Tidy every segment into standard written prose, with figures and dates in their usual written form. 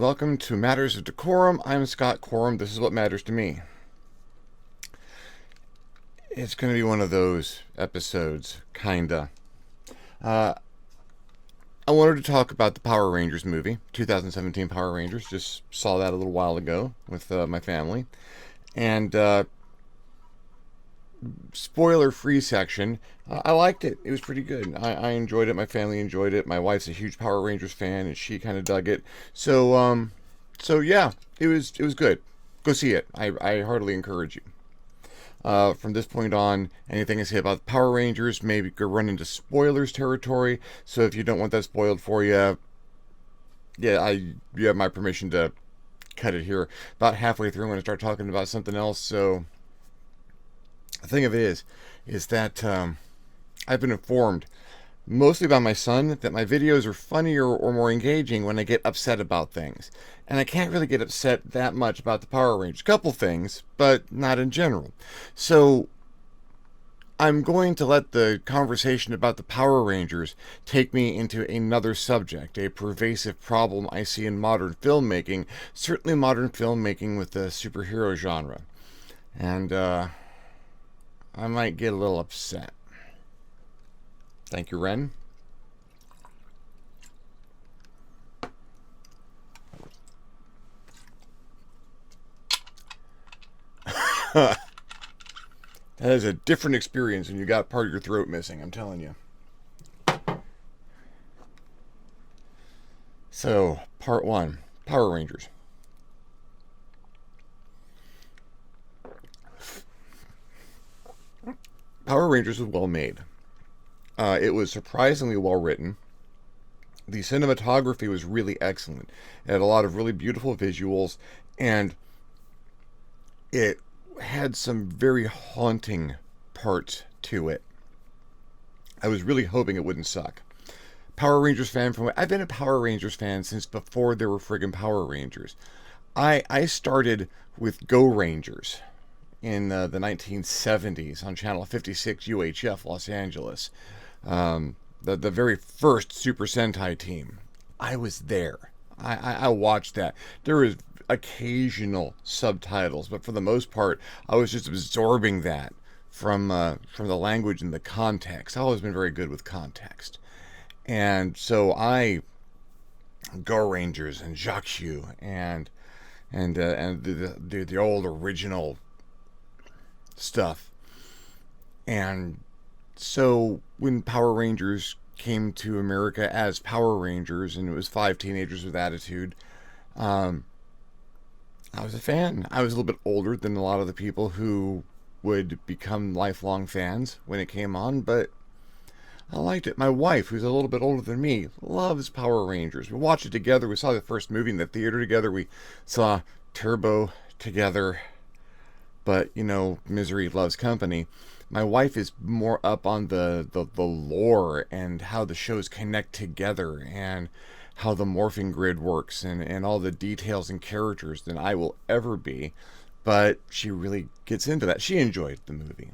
and welcome to Matters of DeCorum. I'm Scott Corum. This is what matters to me. It's going to be one of those episodes, kinda. I wanted to talk about the Power Rangers movie, 2017 Power Rangers. Just saw that a little while ago with my family. And spoiler-free section, I liked it. It was pretty good. I enjoyed it. My family enjoyed it. My wife's a huge Power Rangers fan, and she kind of dug it. So yeah, it was good. Go see it. I heartily encourage you. From this point on, anything I say about the Power Rangers maybe go run into spoilers territory. So if you don't want that spoiled for you, you have my permission to cut it here. About halfway through, I'm going to start talking about something else. So the thing of it is that I've been informed, mostly by my son, that my videos are funnier or more engaging when I get upset about things. And I can't really get upset that much about the Power Rangers. A couple things, but not in general. So I'm going to let the conversation about the Power Rangers take me into another subject, a pervasive problem I see in modern filmmaking, certainly modern filmmaking with the superhero genre. And I might get a little upset. Thank you, Ren. That is a different experience when you got part of your throat missing, I'm telling you. So, part one, Power Rangers. Power Rangers was well made. It was surprisingly well written. The cinematography was really excellent. It had a lot of really beautiful visuals, and it had some very haunting parts to it. I was really hoping it wouldn't suck. Power Rangers fan I've been a Power Rangers fan since before there were friggin' Power Rangers. I started with Go Rangers in the 1970s on Channel 56 UHF, Los Angeles. The very first Super Sentai team. I was there. I watched that. There was occasional subtitles, but for the most part, I was just absorbing that from the language and the context. I've always been very good with context. And so Go Rangers and Jacques and the old original stuff. And so when Power Rangers came to America as Power Rangers, and it was 5 teenagers with attitude, I was a fan. I was a little bit older than a lot of the people who would become lifelong fans when it came on, but I liked it. My wife, who's a little bit older than me, loves Power Rangers. We watched it together. We saw the first movie in the theater together. We saw Turbo together. But, misery loves company. My wife is more up on the lore and how the shows connect together and how the morphing grid works and all the details and characters than I will ever be. But she really gets into that. She enjoyed the movie.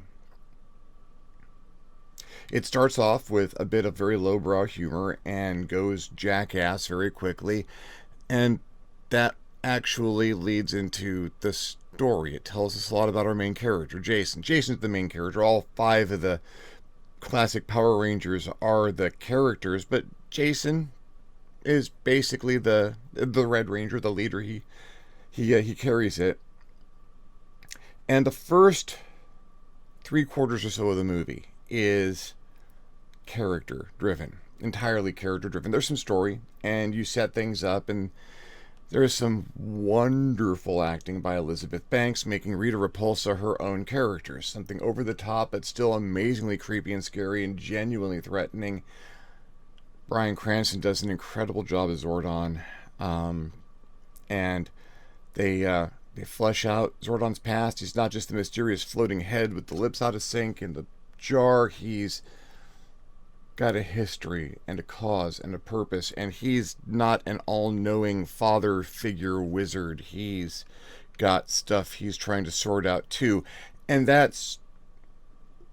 It starts off with a bit of very lowbrow humor and goes jackass very quickly. And that actually leads into the story. It tells us a lot about our main character, Jason. Jason's the main character. All 5 of the classic Power Rangers are the characters, but Jason is basically the Red Ranger, the leader. He carries it. And the first 3/4 or so of the movie is character driven, entirely character driven. There's some story, and you set things up, and there's some wonderful acting by Elizabeth Banks, making Rita Repulsa her own character. Something over the top, but still amazingly creepy and scary and genuinely threatening. Bryan Cranston does an incredible job as Zordon. And they flesh out Zordon's past. He's not just the mysterious floating head with the lips out of sync and the jar. He's got a history and a cause and a purpose, and he's not an all-knowing father figure wizard. He's got stuff he's trying to sort out too, and that's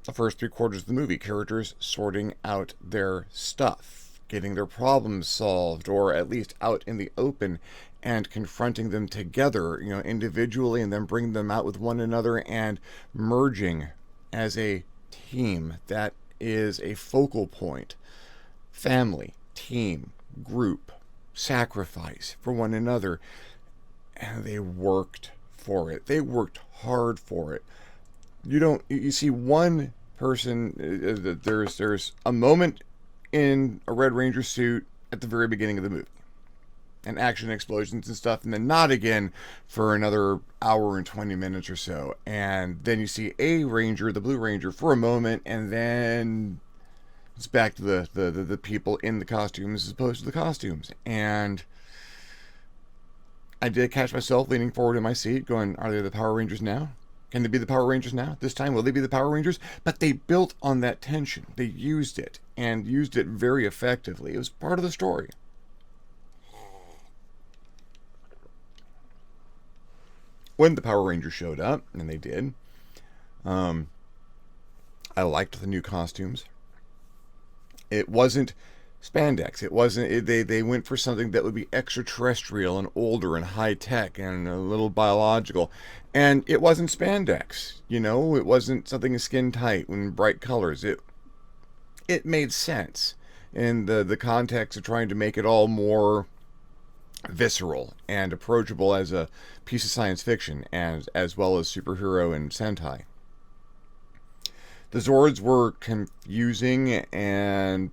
the first 3/4 of the movie. Characters sorting out their stuff, getting their problems solved, or at least out in the open, and confronting them together, individually, and then bringing them out with one another and merging as a team that is a focal point. Family, team, group, sacrifice for one another. And they worked for it. They worked hard for it. You see one person, there's a moment in a Red Ranger suit at the very beginning of the movie. And action explosions and stuff, and then not again for another hour and 20 minutes or so. And then you see a Ranger, the Blue Ranger, for a moment, and then it's back to the people in the costumes as opposed to the costumes. And I did catch myself leaning forward in my seat going, are they the Power Rangers now? Can they be the Power Rangers now? This time, will they be the Power Rangers? But they built on that tension. They used it, and used it very effectively. It was part of the story. When the Power Rangers showed up, and they did, I liked the new costumes. It wasn't spandex. It wasn't. They went for something that would be extraterrestrial and older and high tech and a little biological, and it wasn't spandex. It wasn't something skin tight and bright colors. It made sense in the context of trying to make it all more visceral and approachable as a piece of science fiction, and as well as superhero and Sentai. The Zords were confusing and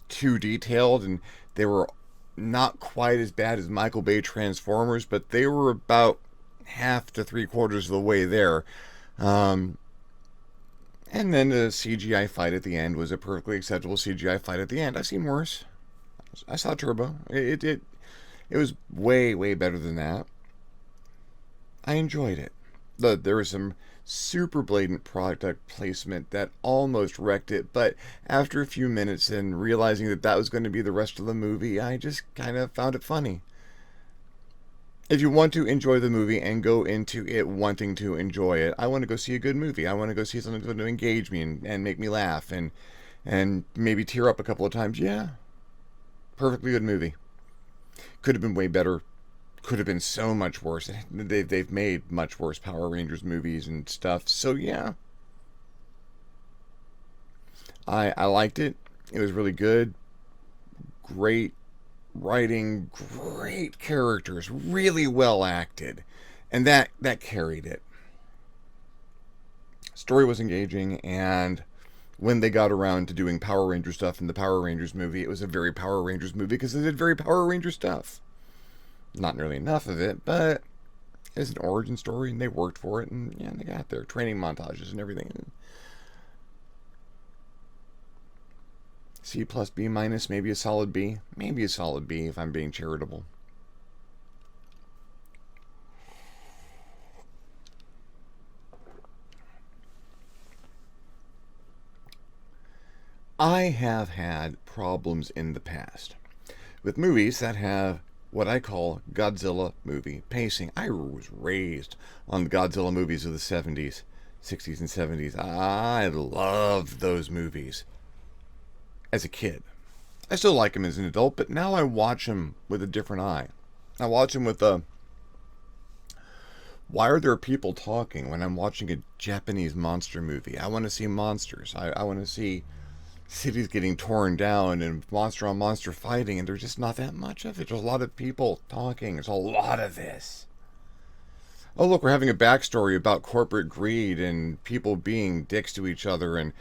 too detailed, and they were not quite as bad as Michael Bay Transformers, but they were about half to 3/4 of the way there. And then the CGI fight at the end was a perfectly acceptable CGI fight at the end. I've seen worse. I saw Turbo. It was way, way better than that. I enjoyed it. There was some super blatant product placement that almost wrecked it, but after a few minutes and realizing that was going to be the rest of the movie, I just kind of found it funny. If you want to enjoy the movie and go into it wanting to enjoy it, I want to go see a good movie. I want to go see something that's going to engage me and make me laugh and maybe tear up a couple of times. Yeah, perfectly good movie. Could have been way better. Could have been so much worse. They've made much worse Power Rangers movies and stuff. So yeah, I liked it. It was really good. Great writing, great characters, really well acted, and that carried it. Story was engaging, and when they got around to doing Power Ranger stuff in the Power Rangers movie, it was a very Power Rangers movie because they did very Power Ranger stuff. Not nearly enough of it, but it's an origin story, and they worked for it, and yeah, they got their training montages and everything. C plus B minus, maybe a solid B. Maybe a solid B if I'm being charitable. I have had problems in the past with movies that have what I call Godzilla movie pacing. I was raised on the Godzilla movies of the 70s, 60s, and 70s. I loved those movies as a kid. I still like them as an adult, but now I watch them with a different eye. I watch them with a, why are there people talking when I'm watching a Japanese monster movie? I want to see monsters. I want to see cities getting torn down and monster on monster fighting, and there's just not that much of it. There's a lot of people talking. There's a lot of this. Oh, look, we're having a backstory about corporate greed and people being dicks to each other and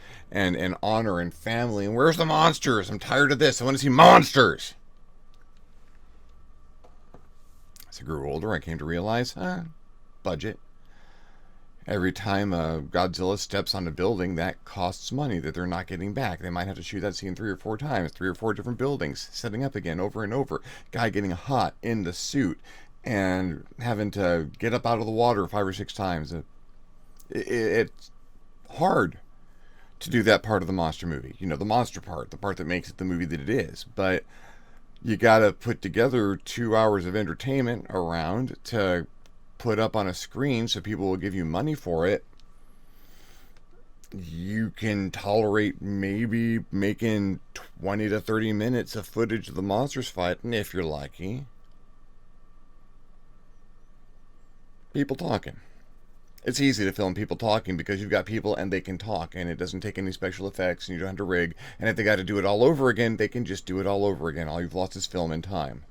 honor and family. And where's the monsters? I'm tired of this. I want to see monsters. As I grew older, I came to realize, budget. Every time Godzilla steps on a building, that costs money that they're not getting back. They might have to shoot that scene 3 or 4 times, 3 or 4 different buildings, setting up again over and over. Guy getting hot in the suit and having to get up out of the water 5 or 6 times. It's hard to do that part of the monster movie. The monster part, the part that makes it the movie that it is. But you got to put together 2 hours of entertainment around to put up on a screen so people will give you money for it. You can tolerate maybe making 20 to 30 minutes of footage of the monsters fighting if you're lucky. People talking. It's easy to film people talking because you've got people and they can talk, and it doesn't take any special effects, and you don't have to rig. And if they got to do it all over again, they can just do it all over again. All you've lost is film and time.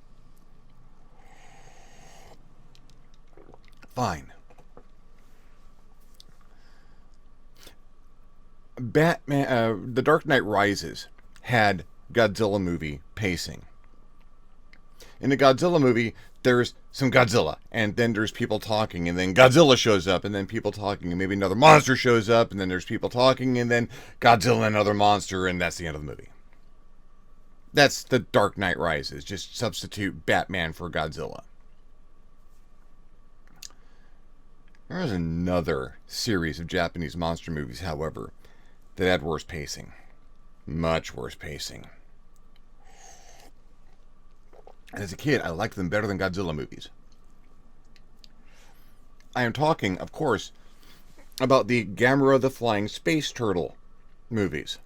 Fine. The Dark Knight Rises had Godzilla movie pacing. In a Godzilla movie, there's some Godzilla, and then there's people talking, and then Godzilla shows up, and then people talking, and maybe another monster shows up, and then there's people talking, and then Godzilla and another monster, and that's the end of the movie. That's the Dark Knight Rises. Just substitute Batman for Godzilla. There is another series of Japanese monster movies, however, that had worse pacing. Much worse pacing. As a kid, I liked them better than Godzilla movies. I am talking, of course, about the Gamera the Flying Space Turtle movies.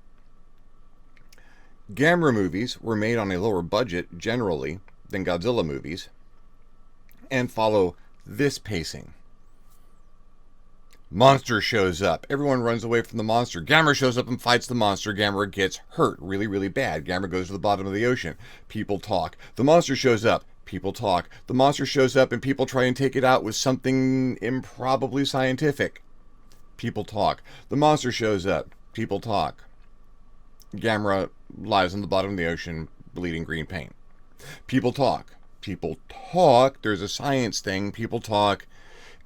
Gamera movies were made on a lower budget, generally, than Godzilla movies, and follow this pacing. Monster shows up. Everyone runs away from the monster. Gamera shows up and fights the monster. Gamera gets hurt really, really bad. Gamera goes to the bottom of the ocean. People talk. The monster shows up. People talk. The monster shows up and people try and take it out with something improbably scientific. People talk. The monster shows up. People talk. Gamera lies on the bottom of the ocean, bleeding green paint. People talk. People talk. There's a science thing. People talk.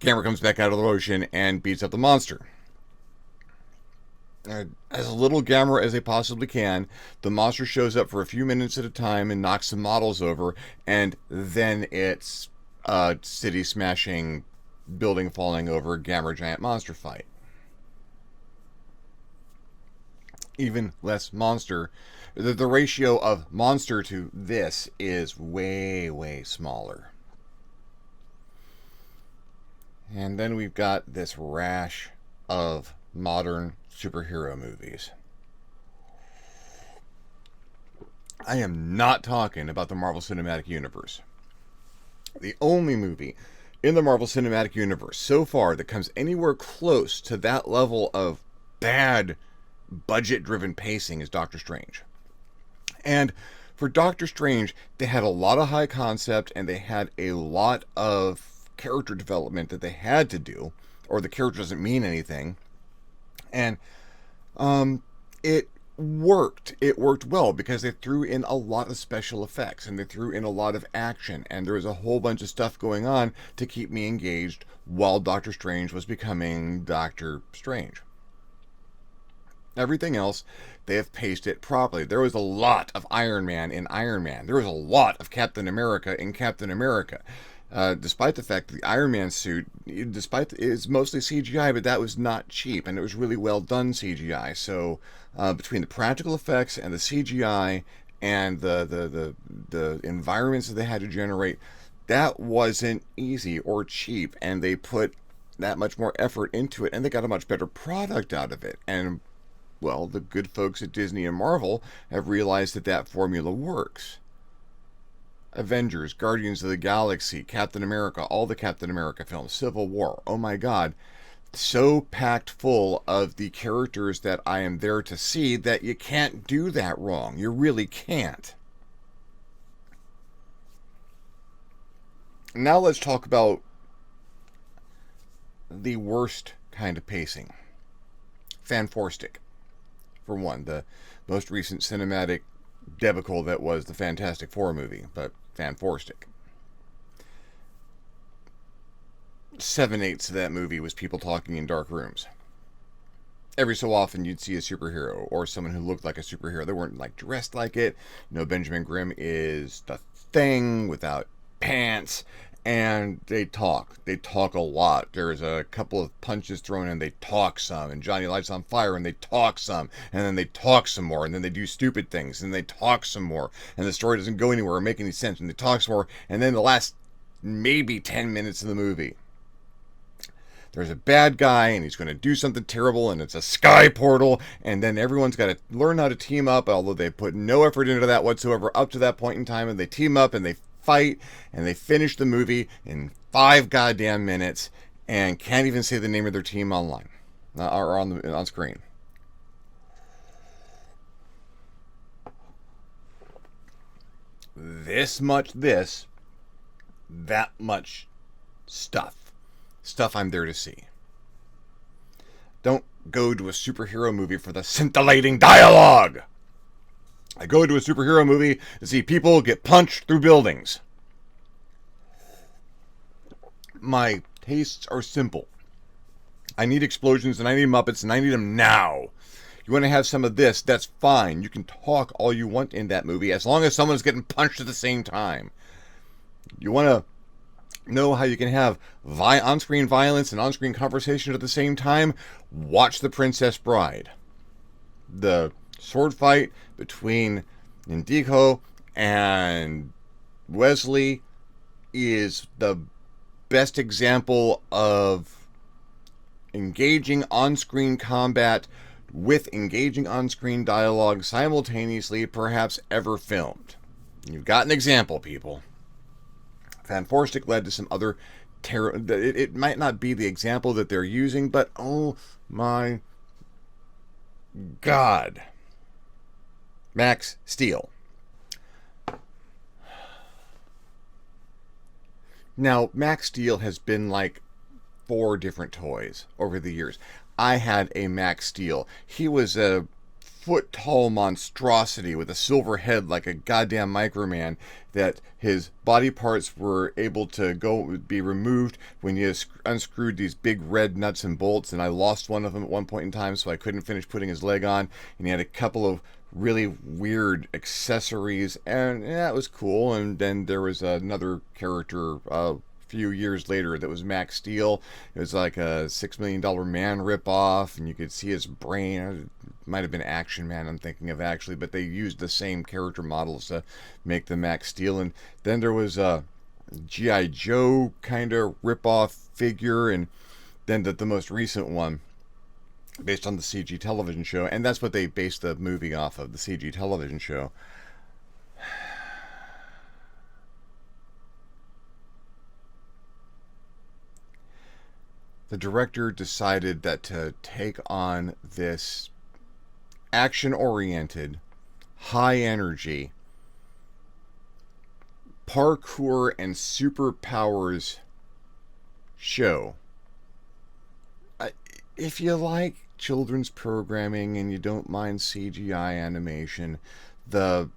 Gamera comes back out of the ocean and beats up the monster. As little Gamera as they possibly can, the monster shows up for a few minutes at a time and knocks some models over, and then it's a city smashing, building falling over, Gamera giant monster fight. Even less monster. The ratio of monster to this is way, way smaller. And then we've got this rash of modern superhero movies. I am not talking about the Marvel Cinematic Universe. The only movie in the Marvel Cinematic Universe so far that comes anywhere close to that level of bad budget-driven pacing is Doctor Strange. And for Doctor Strange, they had a lot of high concept and they had a lot of character development that they had to do, or the character doesn't mean anything, and it worked. It worked well because they threw in a lot of special effects and they threw in a lot of action, and there was a whole bunch of stuff going on to keep me engaged while Doctor Strange was becoming Doctor Strange. Everything else, they have paced it properly. There was a lot of Iron Man in Iron Man. There was a lot of Captain America in Captain America. Despite the fact that the Iron Man suit, it's mostly CGI, but that was not cheap, and it was really well done CGI. So between the practical effects and the CGI and the environments that they had to generate, that wasn't easy or cheap, and they put that much more effort into it, and they got a much better product out of it. And well, the good folks at Disney and Marvel have realized that that formula works. Avengers, Guardians of the Galaxy, Captain America, all the Captain America films, Civil War, oh my god, so packed full of the characters that I am there to see that you can't do that wrong. You really can't. Now let's talk about the worst kind of pacing. Fanforstic. For one, the most recent cinematic debacle that was the Fantastic Four movie, but Fanforstic. 7/8 of that movie was people talking in dark rooms. Every so often you'd see a superhero or someone who looked like a superhero. They weren't like dressed like it. Benjamin Grimm is the Thing without pants, and they talk. They talk a lot. There's a couple of punches thrown and they talk some, and Johnny lights on fire and they talk some, and then they talk some more, and then they do stupid things and they talk some more, and the story doesn't go anywhere or make any sense, and they talk some more, and then the last maybe 10 minutes of the movie, there's a bad guy and he's going to do something terrible, and it's a sky portal, and then everyone's got to learn how to team up, although they put no effort into that whatsoever up to that point in time, and they team up and they fight, and they finish the movie in 5 goddamn minutes and can't even say the name of their team online or on screen. This much this, that much stuff. Stuff I'm there to see. Don't go to a superhero movie for the scintillating dialogue. I go to a superhero movie to see people get punched through buildings. My tastes are simple. I need explosions and I need Muppets and I need them now. You want to have some of this, that's fine. You can talk all you want in that movie as long as someone's getting punched at the same time. You want to know how you can have on-screen violence and on-screen conversation at the same time? Watch The Princess Bride. The sword fight between Indigo and Wesley is the best example of engaging on-screen combat with engaging on-screen dialogue simultaneously, perhaps ever filmed. You've got an example, people. Van Forstic led to some other it might not be the example that they're using, but oh my God. Max Steel. Now, Max Steel has been like 4 different toys over the years. I had a Max Steel. He was a foot-tall monstrosity with a silver head like a goddamn Microman, that his body parts were able to be removed when you unscrewed these big red nuts and bolts, and I lost one of them at one point in time, so I couldn't finish putting his leg on, and he had a couple of really weird accessories, and yeah, it was cool. And then there was another character few years later that was Max Steel. It was like a $6 Million Man ripoff, and you could see his brain. It might have been Action Man, I'm thinking of actually, but they used the same character models to make the Max Steel. And then there was a G.I. Joe kind of ripoff figure, and then the most recent one based on the CG television show, and that's what they based the movie off of, the CG television show. The director decided that to take on this action-oriented, high-energy, parkour and superpowers show. If you like children's programming and you don't mind CGI animation, the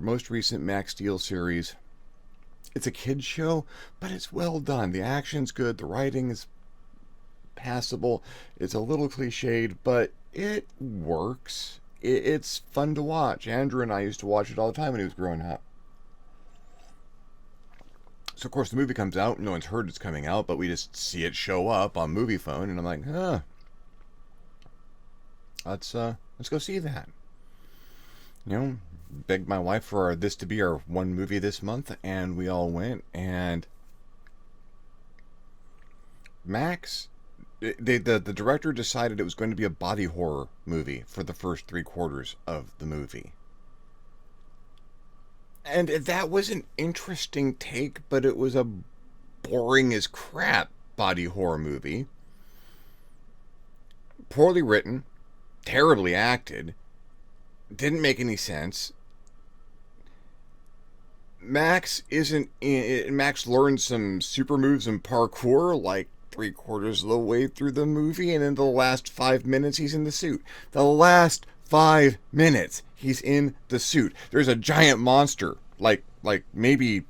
most recent Max Steel series, it's a kid's show, but it's well done. The action's good. The writing is passable. It's a little cliched, but it works. It's fun to watch. Andrew and I used to watch it all the time when he was growing up. So, of course, the movie comes out. No one's heard it's coming out, but we just see it show up on Movie Phone, and I'm like, let's go see that. You know, begged my wife for this to be our one movie this month, and we all went. And Max, the director decided it was going to be a body horror movie for the first 3/4 of the movie. And that was an interesting take, but it was a boring as crap body horror movie. Poorly written, terribly acted, didn't make any sense. Max learns some super moves and parkour like 3/4 of the way through the movie, and in the last 5 minutes he's in the suit. The last 5 minutes he's in the suit. There's a giant monster, like maybe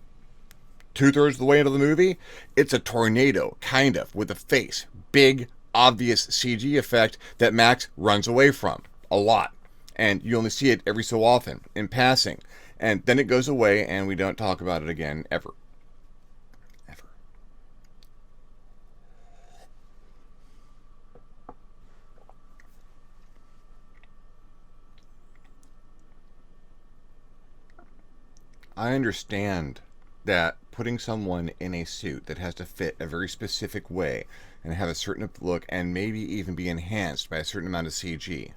2/3 of the way into the movie. It's a tornado, kind of, with a face. Big, obvious CG effect that Max runs away from a lot. And you only see it every so often, in passing. And then it goes away, and we don't talk about it again, ever. Ever. I understand that putting someone in a suit that has to fit a very specific way and have a certain look and maybe even be enhanced by a certain amount of CG,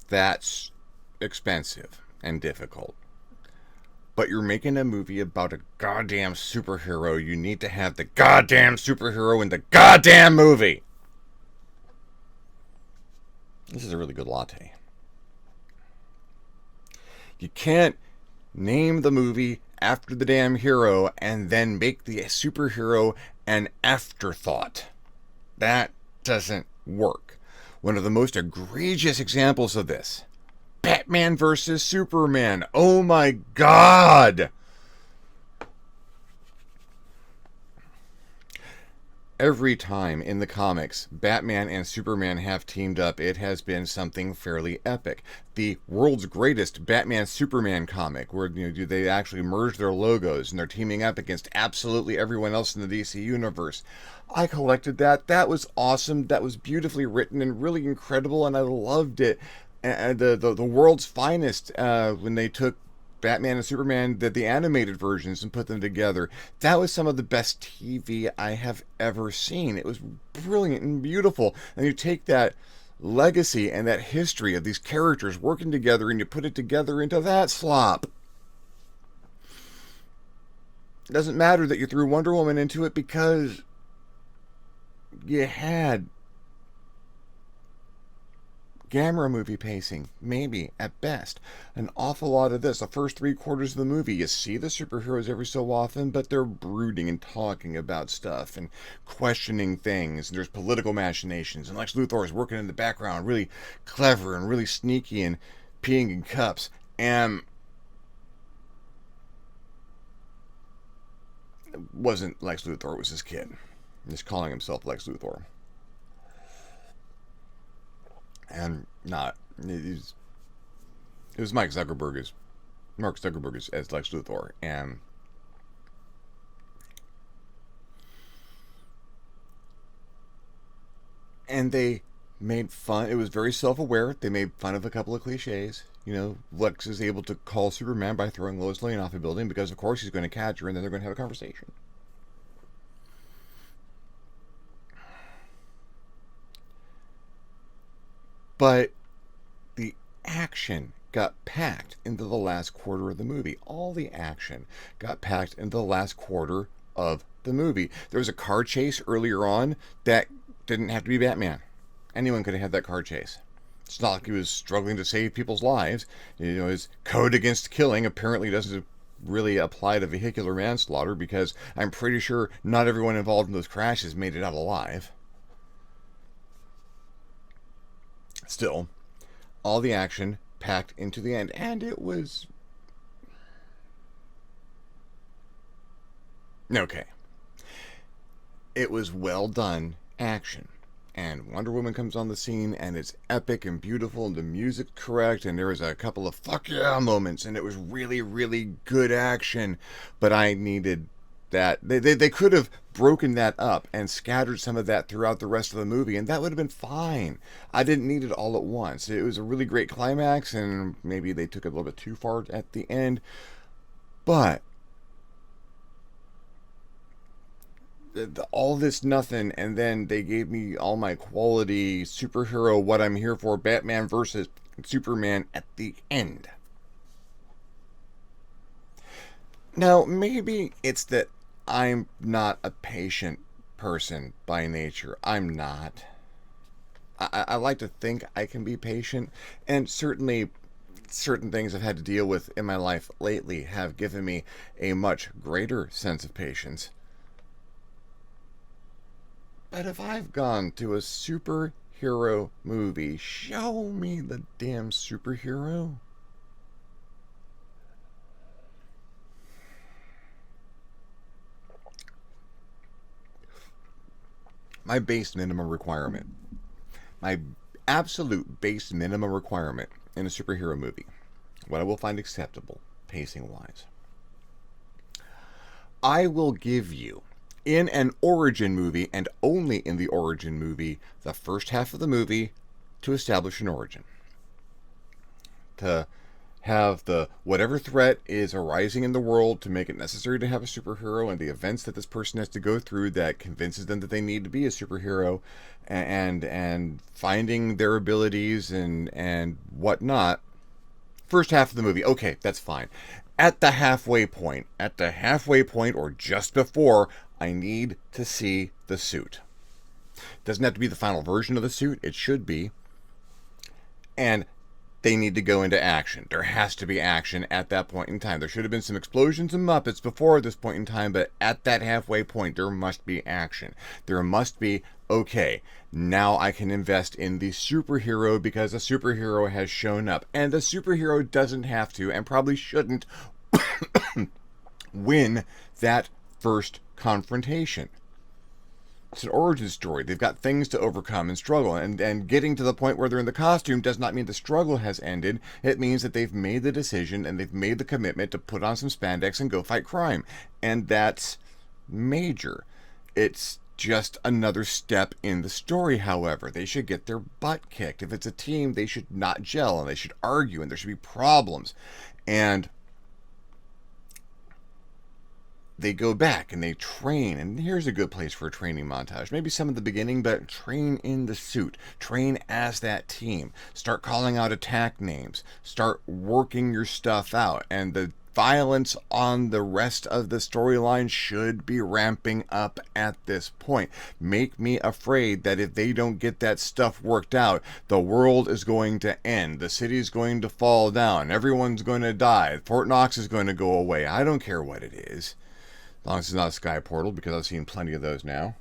that's expensive and difficult. but you're making a movie about a goddamn superhero. You need to have the goddamn superhero in the goddamn movie. This is a really good latte. You can't name the movie after the damn hero and then make the superhero an afterthought. That doesn't work. One of the most egregious examples of this: Batman versus Superman. Oh my God! Every time in the comics Batman and Superman have teamed up, it has been something fairly epic. The world's greatest Batman-Superman comic, where they actually merge their logos and they're teaming up against absolutely everyone else in the DC universe. I collected that. That was awesome. That was beautifully written and really incredible, and I loved it. And the world's finest when they took Batman and Superman, the animated versions, and put them together. That was some of the best TV I have ever seen. It was brilliant and beautiful. And you take that legacy and that history of these characters working together and you put it together into that slop. It doesn't matter that you threw Wonder Woman into it, because you had Gamera movie pacing, maybe, at best. An awful lot of this. The first 3/4 of the movie, you see the superheroes every so often, but they're brooding and talking about stuff and questioning things. And there's political machinations, and Lex Luthor is working in the background, really clever and really sneaky and peeing in cups. And it wasn't Lex Luthor, it was his kid. He's calling himself Lex Luthor. And not, it was Mark Zuckerberg as Lex Luthor, and they made fun. It was very self-aware. They made fun of a couple of cliches. Lex is able to call Superman by throwing Lois Lane off a building because, of course, he's going to catch her, and then they're going to have a conversation. But the action got packed into the last quarter of the movie. All the action got packed into the last quarter of the movie. There was a car chase earlier on that didn't have to be Batman. Anyone could have had that car chase. It's not like he was struggling to save people's lives. His code against killing apparently doesn't really apply to vehicular manslaughter, because I'm pretty sure not everyone involved in those crashes made it out alive. Still, all the action packed into the end, and it was okay. It was well done action, and Wonder Woman comes on the scene, and it's epic and beautiful, and the music's correct, and there was a couple of fuck yeah moments, and it was really, really good action. But I needed that. They could have broken that up and scattered some of that throughout the rest of the movie, and that would have been fine. I didn't need it all at once. It was a really great climax, and maybe they took it a little bit too far at the end. But all this nothing, and then they gave me all my quality superhero, what I'm here for, Batman versus Superman at the end. Now, maybe it's that I'm not a patient person by nature. I'm not. I like to think I can be patient, and certainly certain things I've had to deal with in my life lately have given me a much greater sense of patience. But if I've gone to a superhero movie, show me the damn superhero. My base minimum requirement, my absolute base minimum requirement in a superhero movie, what I will find acceptable pacing wise, I will give you, in an origin movie, and only in the origin movie, the first half of the movie to establish an origin, to have the whatever threat is arising in the world to make it necessary to have a superhero, and the events that this person has to go through that convinces them that they need to be a superhero, and finding their abilities and whatnot. First half of the movie, okay, that's fine. at the halfway point, or just before, I need to see the suit. Doesn't have to be the final version of the suit. It should be. And they need to go into action. There has to be action at that point in time. There should have been some explosions and Muppets before this point in time, but at that halfway point, there must be action. There must be, okay, now I can invest in the superhero because a superhero has shown up. And the superhero doesn't have to, and probably shouldn't, win that first confrontation. It's an origin story. They've got things to overcome and struggle. And getting to the point where they're in the costume does not mean the struggle has ended. It means that they've made the decision and they've made the commitment to put on some spandex and go fight crime. And that's major. It's just another step in the story, however. They should get their butt kicked. If it's a team, they should not gel and they should argue and there should be problems. And they go back and they train, and here's a good place for a training montage. Maybe some at the beginning, but train in the suit. Train as that team. Start calling out attack names. Start working your stuff out. And the violence on the rest of the storyline should be ramping up at this point. Make me afraid that if they don't get that stuff worked out, the world is going to end. The city's going to fall down. Everyone's going to die. Fort Knox is going to go away. I don't care what it is. As long as it's not a sky portal, because I've seen plenty of those now.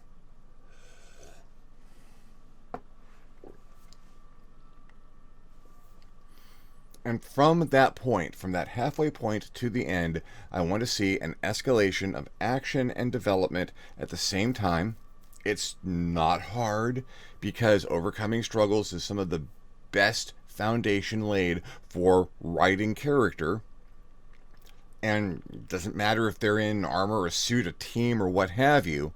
And from that point, from that halfway point to the end, I want to see an escalation of action and development at the same time. It's not hard, because overcoming struggles is some of the best foundation laid for writing character. And it doesn't matter if they're in armor, a suit, a team, or what have you.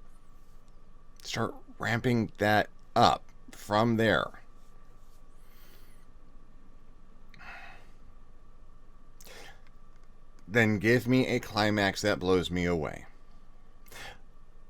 Start ramping that up from there. Then give me a climax that blows me away.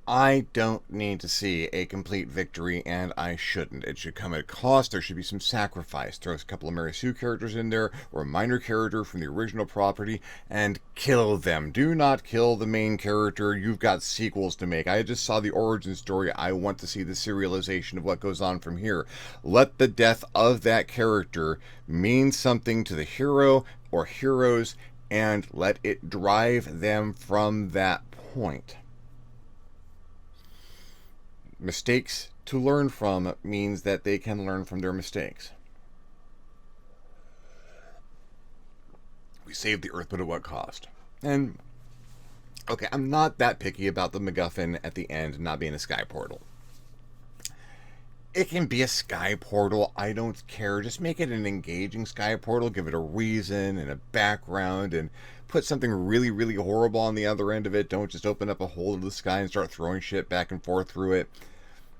I don't need to see a complete victory, and I shouldn't. It should come at a cost. There should be some sacrifice. Throw a couple of Mary Sue characters in there, or a minor character from the original property, and kill them. Do not kill the main character. You've got sequels to make. I just saw the origin story. I want to see the serialization of what goes on from here. Let the death of that character mean something to the hero or heroes, and let it drive them from that point. Mistakes to learn from means that they can learn from their mistakes. We saved the Earth, but at what cost? And, okay, I'm not that picky about the MacGuffin at the end not being a sky portal. It can be a sky portal. I don't care. Just make it an engaging sky portal. Give it a reason and a background, and put something really, really horrible on the other end of it. Don't just open up a hole in the sky and start throwing shit back and forth through it.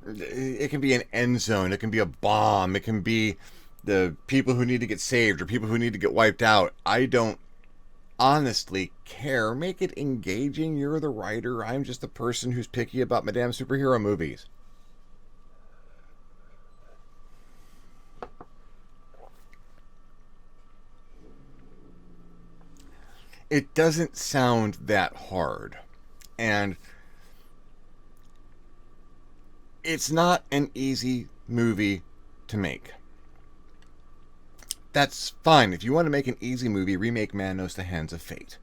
It can be an end zone. It can be a bomb. It can be the people who need to get saved or people who need to get wiped out. I don't honestly care. Make it engaging. You're the writer. I'm just the person who's picky about my damn superhero movies. It doesn't sound that hard. And it's not an easy movie to make. That's fine. If you want to make an easy movie, remake Manos: The Hands of Fate.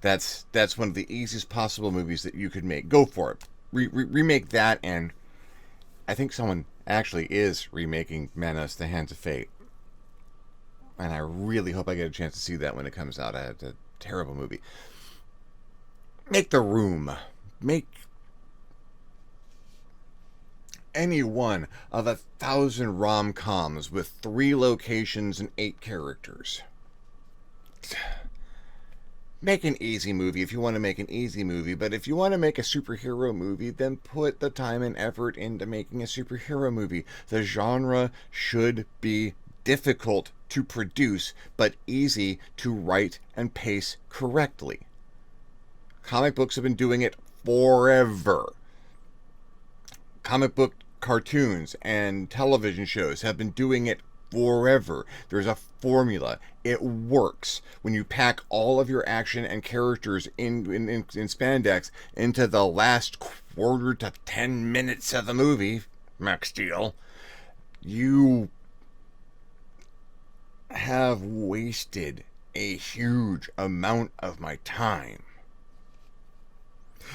That's one of the easiest possible movies that you could make. Go for it. Remake that, and I think someone actually is remaking Manos: The Hands of Fate. And I really hope I get a chance to see that when it comes out. It's a terrible movie. Make The Room. Make any one of 1,000 rom-coms with 3 locations and 8 characters. Make an easy movie if you want to make an easy movie, but if you want to make a superhero movie, then put the time and effort into making a superhero movie. The genre should be difficult to produce, but easy to write and pace correctly. Comic books have been doing it forever. Comic book cartoons and television shows have been doing it forever. There's a formula. It works. When you pack all of your action and characters in spandex into the last quarter to 10 minutes of the movie, Max Steel, you have wasted a huge amount of my time.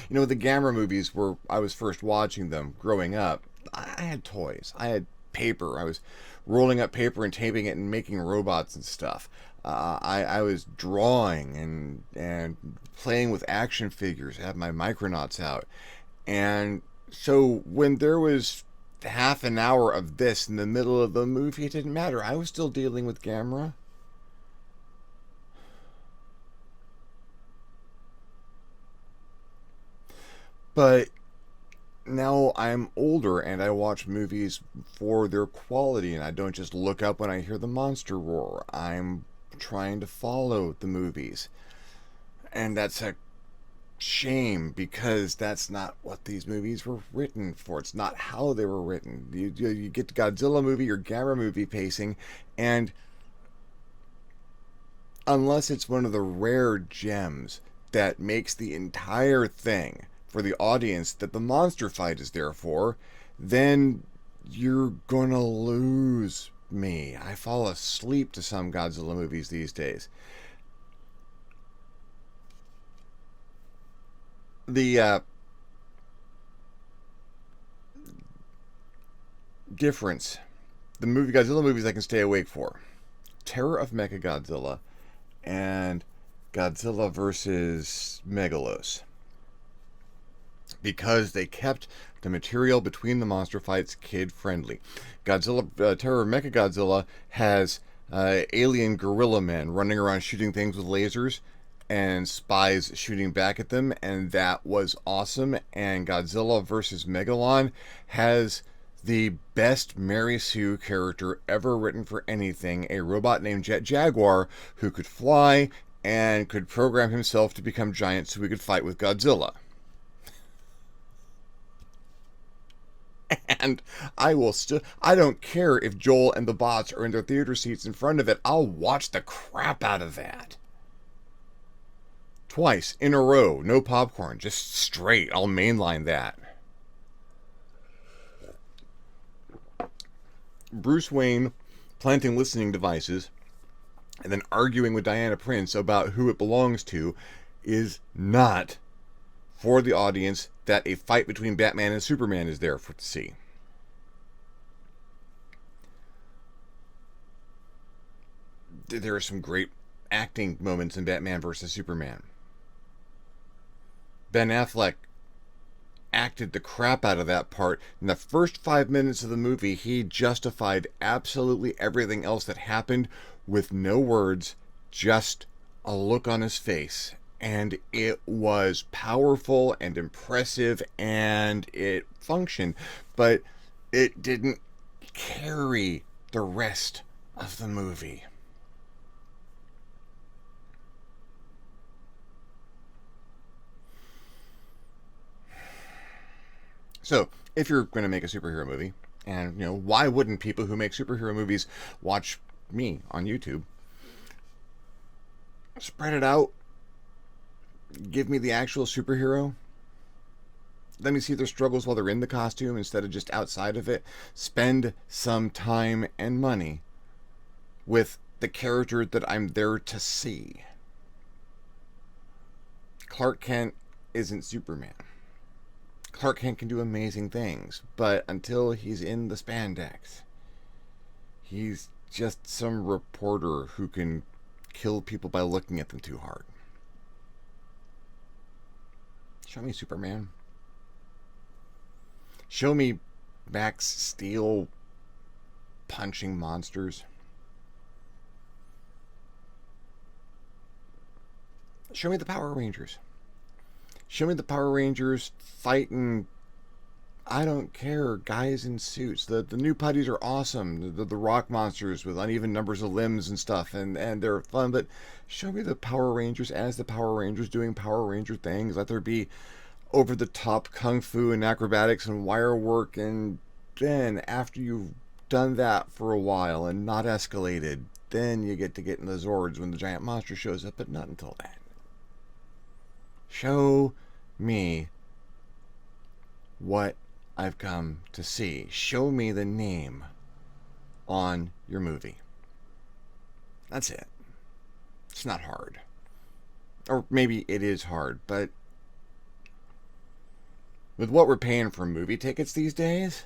You know, the Gamera movies, where I was first watching them growing up, I had toys. I had paper. I was rolling up paper and taping it and making robots and stuff. I was drawing and playing with action figures. I had my Micronauts out. And so when there was half an hour of this in the middle of the movie, it didn't matter. I was still dealing with Gamera. But now I'm older and I watch movies for their quality, and I don't just look up when I hear the monster roar. I'm trying to follow the movies. And that's a shame, because that's not what these movies were written for. It's not how they were written. You get the Godzilla movie or Gamera movie pacing, and unless it's one of the rare gems that makes the entire thing for the audience that the monster fight is there for, then you're gonna lose me. I fall asleep to some Godzilla movies these days. The difference, the Godzilla movies I can stay awake for: Terror of Mechagodzilla and Godzilla versus Megalos, because they kept the material between the monster fights kid friendly. Terror of Mechagodzilla has alien gorilla men running around shooting things with lasers and spies shooting back at them, and that was awesome. And Godzilla versus Megalon has the best Mary Sue character ever written for anything, a robot named Jet Jaguar who could fly and could program himself to become giant so he could fight with Godzilla. And I don't care if Joel and the bots are in their theater seats in front of it. I'll watch the crap out of that. Twice in a row, no popcorn, just straight. I'll mainline that. Bruce Wayne planting listening devices and then arguing with Diana Prince about who it belongs to is not for the audience that a fight between Batman and Superman is there for to see. There are some great acting moments in Batman versus Superman. Ben Affleck acted the crap out of that part. In the first 5 minutes of the movie, he justified absolutely everything else that happened with no words, just a look on his face. And it was powerful and impressive, and it functioned, but it didn't carry the rest of the movie. So, if you're going to make a superhero movie, and, you know, why wouldn't people who make superhero movies watch me on YouTube? Spread it out. Give me the actual superhero. Let me see their struggles while they're in the costume instead of just outside of it. Spend some time and money with the character that I'm there to see. Clark Kent isn't Superman. Clark Kent can do amazing things, but until he's in the spandex, he's just some reporter who can kill people by looking at them too hard. Show me Superman. Show me Max Steel punching monsters. Show me the Power Rangers. Show me the Power Rangers fighting, I don't care, guys in suits. The new putties are awesome. The rock monsters with uneven numbers of limbs and stuff, and they're fun. But show me the Power Rangers as the Power Rangers doing Power Ranger things. Let there be over-the-top kung fu and acrobatics and wire work. And then after you've done that for a while and not escalated, then you get to get in the Zords when the giant monster shows up, but not until then. Show me what I've come to see. Show me the name on your movie. That's it. It's not hard. Or maybe it is hard, but with what we're paying for movie tickets these days,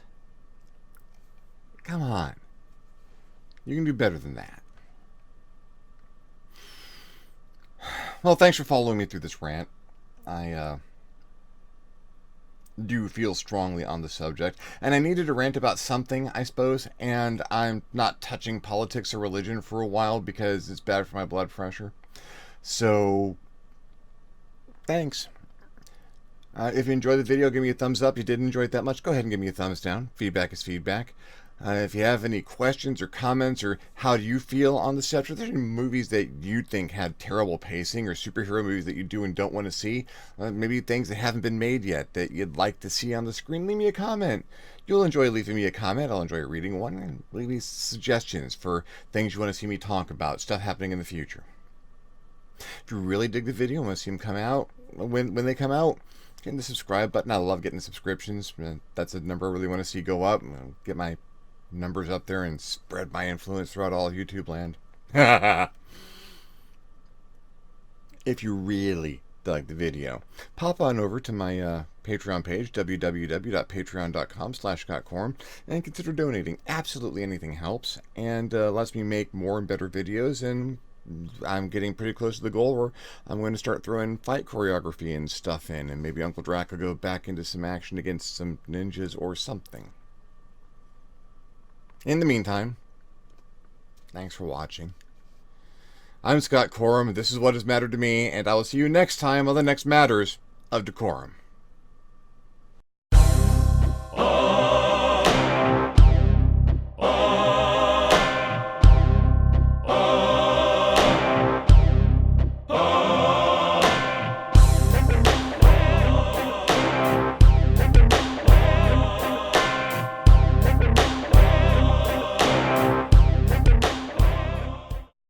come on. You can do better than that. Well, thanks for following me through this rant. I do feel strongly on the subject, and I needed to rant about something, I suppose, and I'm not touching politics or religion for a while because it's bad for my blood pressure. So, thanks. If you enjoyed the video, give me a thumbs up. If you didn't enjoy it that much, go ahead and give me a thumbs down. Feedback is feedback. If you have any questions or comments, or how do you feel on the subject, if there's any movies that you think had terrible pacing, or superhero movies that you do and don't want to see, maybe things that haven't been made yet that you'd like to see on the screen, leave me a comment. You'll enjoy leaving me a comment. I'll enjoy reading one, and leave me suggestions for things you want to see me talk about, stuff happening in the future. If you really dig the video and want to see them come out, when they come out, hit the subscribe button. I love getting subscriptions. That's a number I really want to see go up. Get my numbers up there and spread my influence throughout all YouTube land. If you really like the video, pop on over to my Patreon page, www.patreon.com/DeCorum, and consider donating. Absolutely anything helps, and lets me make more and better videos, and I'm getting pretty close to the goal where I'm going to start throwing fight choreography and stuff in, and maybe Uncle Drac will go back into some action against some ninjas or something. In the meantime, thanks for watching. I'm Scott Corum, this is what has mattered to me, and I will see you next time on the next Matters of DeCorum.